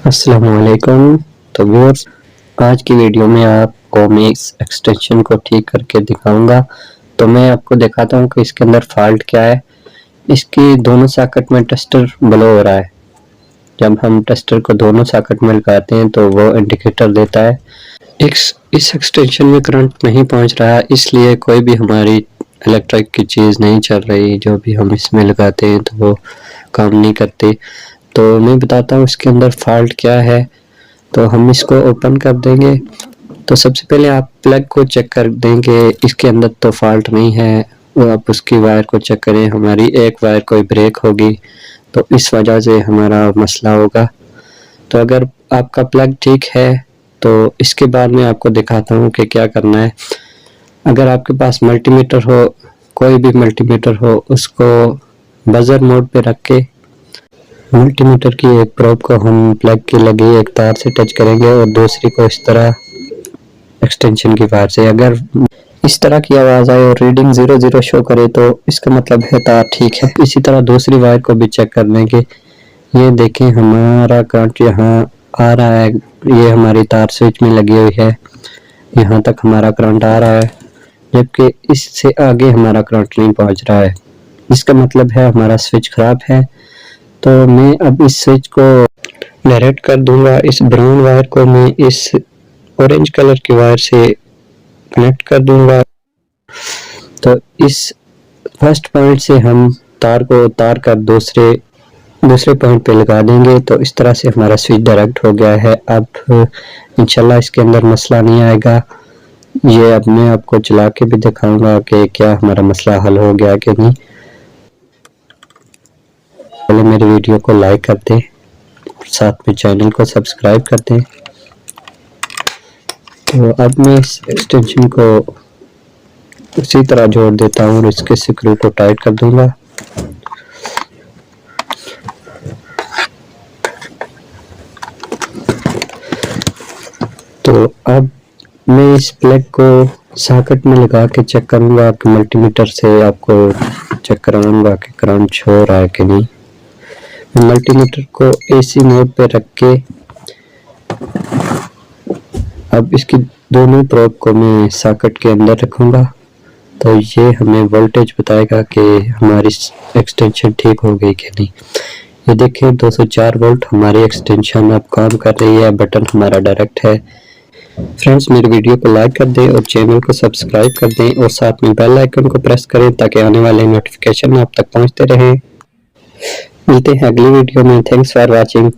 अस्सलामुअलैकुम। तो व्यूअर्स, आज की वीडियो में आपको मैं इस एक्सटेंशन को ठीक करके दिखाऊंगा। तो मैं आपको दिखाता हूँ कि इसके अंदर फॉल्ट क्या है। इसकी दोनों सॉकेट में टेस्टर ब्लो हो रहा है। जब हम टेस्टर को दोनों सॉकेट में लगाते हैं तो वो इंडिकेटर देता है इस एक्सटेंशन में करंट नहीं पहुँच रहा, इसलिए कोई भी हमारी इलेक्ट्रिक की चीज़ नहीं चल रही। जो भी हम इसमें लगाते हैं तो वो काम नहीं करती। तो मैं बताता हूँ इसके अंदर फॉल्ट क्या है। तो हम इसको ओपन कर देंगे। तो सबसे पहले आप प्लग को चेक कर देंगे, इसके अंदर तो फॉल्ट नहीं है। वो आप उसकी वायर को चेक करें, हमारी एक वायर कोई ब्रेक होगी तो इस वजह से हमारा मसला होगा। तो अगर आपका प्लग ठीक है तो इसके बाद मैं आपको दिखाता हूँ कि क्या करना है। अगर आपके पास मल्टीमीटर हो, कोई भी मल्टीमीटर हो, उसको बजर मोड पे रख के मल्टीमीटर की एक प्रोब को हम प्लग के लगे एक तार से टच करेंगे और दूसरी को इस तरह एक्सटेंशन की वायर से। अगर इस तरह की आवाज़ आए और रीडिंग 00 शो करे तो इसका मतलब है तार ठीक है। इसी तरह दूसरी वायर को भी चेक कर लेंगे। ये देखें, हमारा करंट यहाँ आ रहा है, ये हमारी तार स्विच में लगी हुई है, यहाँ तक हमारा करंट आ रहा है, जबकि इससे आगे हमारा करंट नहीं पहुँच रहा है। इसका मतलब है हमारा स्विच खराब है। तो मैं अब इस स्विच को डायरेक्ट कर दूंगा। इस ब्राउन वायर को मैं इस ऑरेंज कलर की वायर से कनेक्ट कर दूंगा। तो इस फर्स्ट पॉइंट से हम तार को उतार कर दूसरे पॉइंट पे लगा देंगे। तो इस तरह से हमारा स्विच डायरेक्ट हो गया है। अब इंशाल्लाह इसके अंदर मसला नहीं आएगा। ये अब मैं आपको चला के भी दिखाऊंगा कि क्या हमारा मसला हल हो गया कि नहीं। पहले मेरी वीडियो को लाइक कर दें और साथ में चैनल को सब्सक्राइब कर दें। तो अब मैं इस एक्सटेंशन को उसी तरह जोड़ देता हूँ और इसके स्क्रू को टाइट कर दूंगा। तो अब मैं इस प्लग को सॉकेट में लगा के चेक करूंगा कि मल्टीमीटर से आपको चेक कराऊंगा कि करंट शो हो रहा है कि नहीं। मल्टीमीटर को एसी मोड पे रख के अब इसकी दोनों प्रोब को मैं सॉकेट के अंदर रखूंगा। तो ये हमें वोल्टेज बताएगा कि हमारी एक्सटेंशन ठीक हो गई कि नहीं। ये देखिए 204 वोल्ट हमारी एक्सटेंशन अब काम कर रही है। बटन हमारा डायरेक्ट है। फ्रेंड्स, मेरी वीडियो को लाइक कर दें और चैनल को सब्सक्राइब कर दें और साथ में बेल आइकन को प्रेस करें ताकि आने वाले नोटिफिकेशन आप तक पहुंचते रहें। मिलते हैं अगली वीडियो में। Thanks for watching.